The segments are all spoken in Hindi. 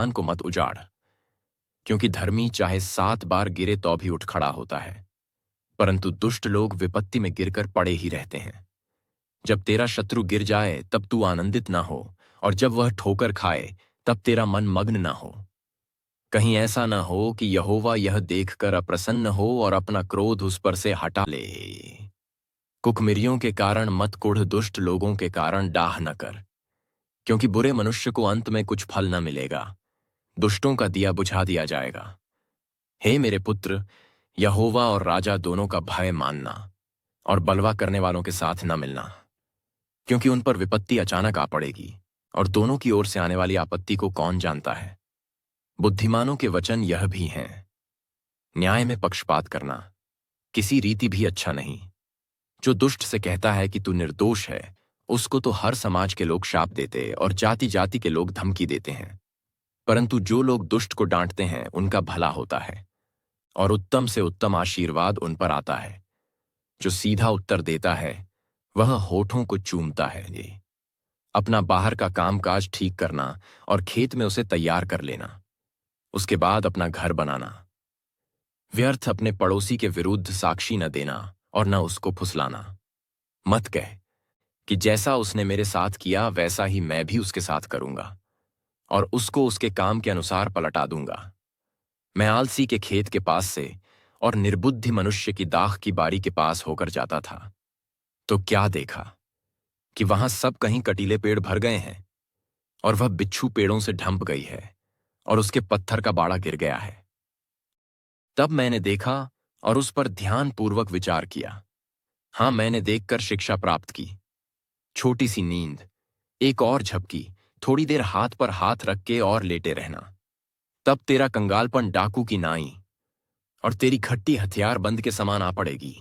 मन को मत उजाड़, क्योंकि धर्मी चाहे 7 बार गिरे तो भी उठ खड़ा होता है, परंतु दुष्ट लोग विपत्ति में गिरकर पड़े ही रहते हैं। जब तेरा शत्रु गिर जाए तब तू आनंदित ना हो, और जब वह ठोकर खाए तब तेरा मन मग्न ना हो। कहीं ऐसा ना हो कि यहोवा यह देखकर अप्रसन्न हो और अपना क्रोध उस पर से हटा ले। कुकमिरियों के कारण मत कुढ़, दुष्ट लोगों के कारण डाह न कर, क्योंकि बुरे मनुष्य को अंत में कुछ फल न मिलेगा, दुष्टों का दिया बुझा दिया जाएगा। हे मेरे पुत्र, यहोवा और राजा दोनों का भय मानना, और बलवा करने वालों के साथ न मिलना, क्योंकि उन पर विपत्ति अचानक आ पड़ेगी, और दोनों की ओर से आने वाली आपत्ति को कौन जानता है। बुद्धिमानों के वचन यह भी हैं, न्याय में पक्षपात करना किसी रीति भी अच्छा नहीं। जो दुष्ट से कहता है कि तू निर्दोष है, उसको तो हर समाज के लोग शाप देते और जाति जाति के लोग धमकी देते हैं, परंतु जो लोग दुष्ट को डांटते हैं उनका भला होता है, और उत्तम से उत्तम आशीर्वाद उन पर आता है। जो सीधा उत्तर देता है वह होठों को चूमता है। ये अपना बाहर का कामकाज ठीक करना और खेत में उसे तैयार कर लेना, उसके बाद अपना घर बनाना। व्यर्थ अपने पड़ोसी के विरुद्ध साक्षी न देना और न उसको फुसलाना। मत कह कि जैसा उसने मेरे साथ किया वैसा ही मैं भी उसके साथ करूंगा, और उसको उसके काम के अनुसार पलटा दूंगा। मैं आलसी के खेत के पास से और निर्बुद्धि मनुष्य की दाख की बारी के पास होकर जाता था, तो क्या देखा कि वहां सब कहीं कटीले पेड़ भर गए हैं, और वह बिच्छू पेड़ों से ढंप गई है, और उसके पत्थर का बाड़ा गिर गया है। तब मैंने देखा और उस पर ध्यानपूर्वक विचार किया। हाँ, मैंने देखकर शिक्षा प्राप्त की। छोटी सी नींद, एक और झपकी, थोड़ी देर हाथ पर हाथ रख के और लेटे रहना। तब तेरा कंगालपन डाकू की नाई और तेरी खट्टी हथियारबंद के समान आ पड़ेगी।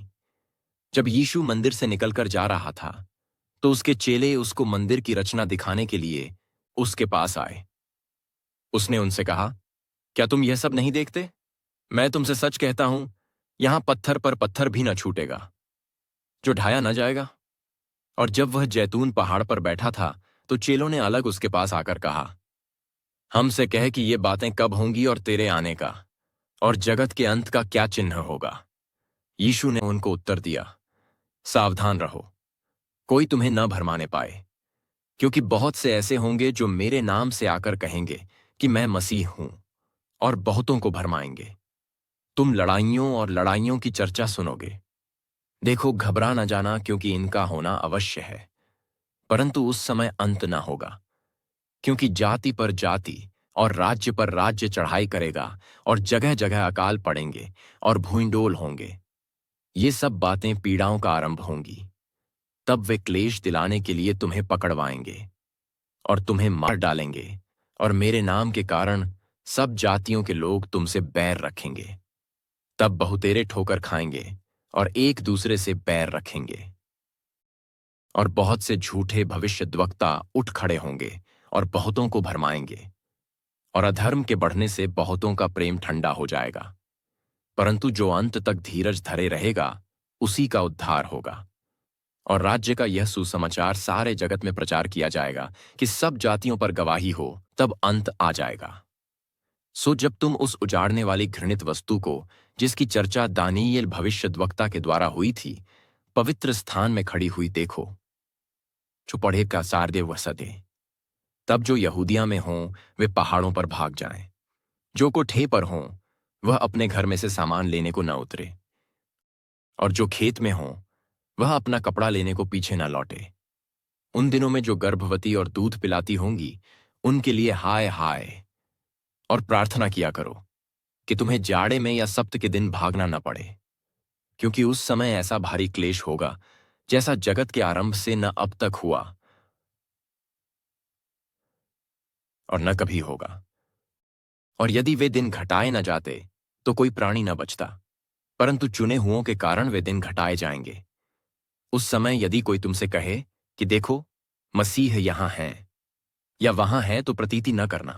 जब यीशु मंदिर से निकलकर जा रहा था तो उसके चेले उसको मंदिर की रचना दिखाने के लिए उसके पास आए। उसने उनसे कहा, क्या तुम यह सब नहीं देखते? मैं तुमसे सच कहता हूं, यहां पत्थर पर पत्थर भी न छूटेगा जो ढाया न जाएगा। और जब वह जैतून पहाड़ पर बैठा था तो चेलों ने अलग उसके पास आकर कहा, हमसे कह कि ये बातें कब होंगी और तेरे आने का और जगत के अंत का क्या चिन्ह होगा। यीशु ने उनको उत्तर दिया, सावधान रहो, कोई तुम्हें न भरमाने पाए, क्योंकि बहुत से ऐसे होंगे जो मेरे नाम से आकर कहेंगे कि मैं मसीह हूं, और बहुतों को भरमाएंगे। तुम लड़ाइयों और लड़ाइयों की चर्चा सुनोगे। देखो, घबरा न जाना, क्योंकि इनका होना अवश्य है, परंतु उस समय अंत न होगा। क्योंकि जाति पर जाति और राज्य पर राज्य चढ़ाई करेगा, और जगह जगह अकाल पड़ेंगे और भूइंडोल होंगे। ये सब बातें पीड़ाओं का आरंभ होंगी। तब वे क्लेश दिलाने के लिए तुम्हें पकड़वाएंगे और तुम्हें मार डालेंगे, और मेरे नाम के कारण सब जातियों के लोग तुमसे बैर रखेंगे। तब बहुतेरे ठोकर खाएंगे और एक दूसरे से बैर रखेंगे, और बहुत से झूठे भविष्यद्वक्ता उठ खड़े होंगे और बहुतों को भरमाएंगे, और अधर्म के बढ़ने से बहुतों का प्रेम ठंडा हो जाएगा। परंतु जो अंत तक धीरज धरे रहेगा उसी का उद्धार होगा। और राज्य का यह सुसमाचार सारे जगत में प्रचार किया जाएगा कि सब जातियों पर गवाही हो, तब अंत आ जाएगा। सो जब तुम उस उजाड़ने वाली घृणित वस्तु को, जिसकी चर्चा दानियेल भविष्यद्वक्ता के द्वारा हुई थी, पवित्र स्थान में खड़ी हुई देखो, जो पढ़े का सारदे वह सदे, तब जो यहूदिया में हों वे पहाड़ों पर भाग जाएं, जो को ठे पर हों वह अपने घर में से सामान लेने को न उतरे, और जो खेत में हों वह अपना कपड़ा लेने को पीछे न लौटे। उन दिनों में जो गर्भवती और दूध पिलाती होंगी उनके लिए हाय हाय। और प्रार्थना किया करो कि तुम्हें जाड़े में या सप्त के दिन भागना न पड़े, क्योंकि उस समय ऐसा भारी क्लेश होगा जैसा जगत के आरंभ से न अब तक हुआ और न कभी होगा। और यदि वे दिन घटाए न जाते तो कोई प्राणी न बचता, परंतु चुने हुओं के कारण वे दिन घटाए जाएंगे। उस समय यदि कोई तुमसे कहे कि देखो, मसीह यहां है या वहां है, तो प्रतीति न करना,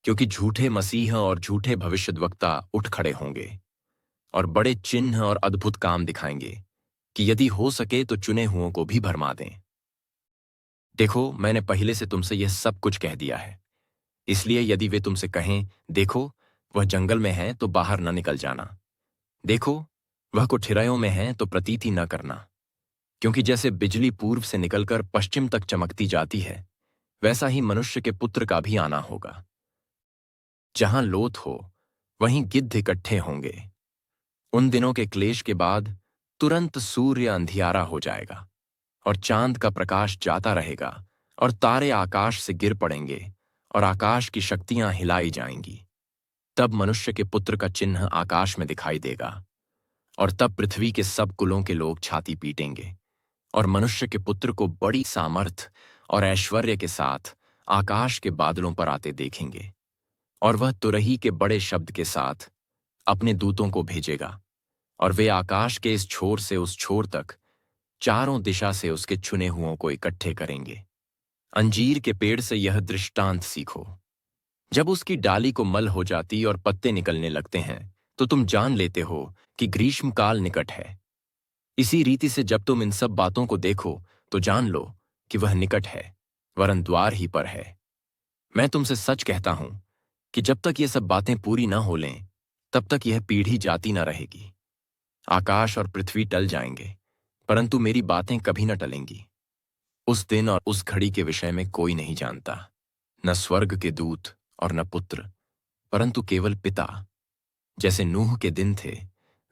क्योंकि झूठे मसीह और झूठे भविष्यद्वक्ता उठ खड़े होंगे और बड़े चिन्ह और अद्भुत काम दिखाएंगे कि यदि हो सके तो चुने हुओं को भी भरमा दें। देखो, मैंने पहले से तुमसे यह सब कुछ कह दिया है। इसलिए यदि वे तुमसे कहें, देखो वह जंगल में है, तो बाहर न निकल जाना। देखो वह कुठिरयों में है, तो प्रतीति न करना। क्योंकि जैसे बिजली पूर्व से निकलकर पश्चिम तक चमकती जाती है, वैसा ही मनुष्य के पुत्र का भी आना होगा। जहां लोथ हो, वहीं गिद्ध इकट्ठे होंगे। उन दिनों के क्लेश के बाद तुरंत सूर्य अंधियारा हो जाएगा, और चांद का प्रकाश जाता रहेगा, और तारे आकाश से गिर पड़ेंगे, और आकाश की शक्तियां हिलाई जाएंगी। तब मनुष्य के पुत्र का चिन्ह आकाश में दिखाई देगा, और तब पृथ्वी के सब कुलों के लोग छाती पीटेंगे, और मनुष्य के पुत्र को बड़ी सामर्थ और ऐश्वर्य के साथ आकाश के बादलों पर आते देखेंगे। और वह तुरही के बड़े शब्द के साथ अपने दूतों को भेजेगा, और वे आकाश के इस छोर से उस छोर तक चारों दिशा से उसके चुने हुओं को इकट्ठे करेंगे। अंजीर के पेड़ से यह दृष्टांत सीखो। जब उसकी डाली को मल हो जाती और पत्ते निकलने लगते हैं, तो तुम जान लेते हो कि ग्रीष्मकाल निकट है। इसी रीति से जब तुम इन सब बातों को देखो, तो जान लो कि वह निकट है, वरन द्वार ही पर है। मैं तुमसे सच कहता हूं कि जब तक ये सब बातें पूरी न हो लें, तब तक यह पीढ़ी जाती न रहेगी। आकाश और पृथ्वी टल जाएंगे, परंतु मेरी बातें कभी न टलेंगी। उस दिन और उस घड़ी के विषय में कोई नहीं जानता, न स्वर्ग के दूत और न पुत्र, परंतु केवल पिता। जैसे नूह के दिन थे,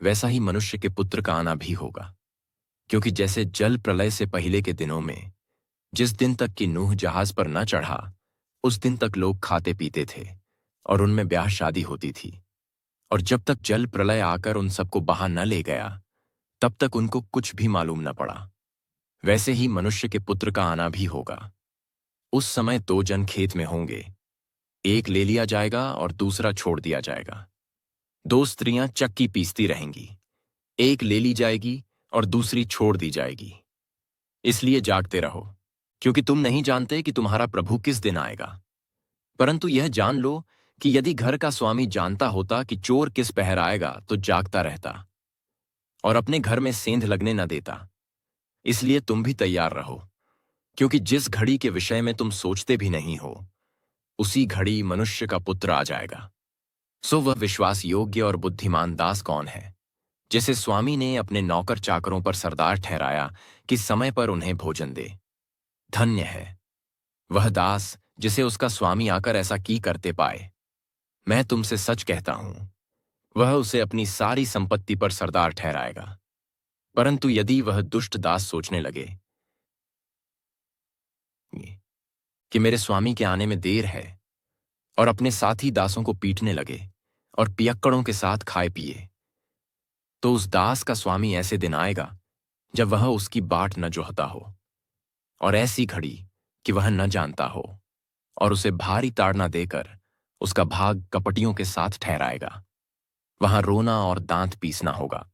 वैसा ही मनुष्य के पुत्र का आना भी होगा। क्योंकि जैसे जल प्रलय से पहले के दिनों में, जिस दिन तक कि नूह जहाज पर न चढ़ा, उस दिन तक लोग खाते पीते थे और उनमें ब्याह शादी होती थी, और जब तक जल प्रलय आकर उन सबको बहा न ले गया, तब तक उनको कुछ भी मालूम न पड़ा। वैसे ही मनुष्य के पुत्र का आना भी होगा। उस समय दो जन खेत में होंगे, एक ले लिया जाएगा और दूसरा छोड़ दिया जाएगा। दो स्त्रियां चक्की पीसती रहेंगी, एक ले ली जाएगी और दूसरी छोड़ दी जाएगी। इसलिए जागते रहो, क्योंकि तुम नहीं जानते कि तुम्हारा प्रभु किस दिन आएगा। परंतु यह जान लो कि यदि घर का स्वामी जानता होता कि चोर किस पहर आएगा, तो जागता रहता और अपने घर में सेंध लगने न देता। इसलिए तुम भी तैयार रहो, क्योंकि जिस घड़ी के विषय में तुम सोचते भी नहीं हो, उसी घड़ी मनुष्य का पुत्र आ जाएगा। सो वह विश्वास योग्य और बुद्धिमान दास कौन है, जिसे स्वामी ने अपने नौकर चाकरों पर सरदार ठहराया कि समय पर उन्हें भोजन दे। धन्य है वह दास जिसे उसका स्वामी आकर ऐसा की करते पाए। मैं तुमसे सच कहता हूं, वह उसे अपनी सारी संपत्ति पर सरदार ठहराएगा। परंतु यदि वह दुष्ट दास सोचने लगे कि मेरे स्वामी के आने में देर है, और अपने साथी दासों को पीटने लगे और पियक्कड़ों के साथ खाए पिए, तो उस दास का स्वामी ऐसे दिन आएगा जब वह उसकी बाट न जोहता हो, और ऐसी घड़ी कि वह न जानता हो, और उसे भारी ताड़ना देकर उसका भाग कपटियों के साथ ठहराएगा। वहां रोना और दांत पीसना होगा।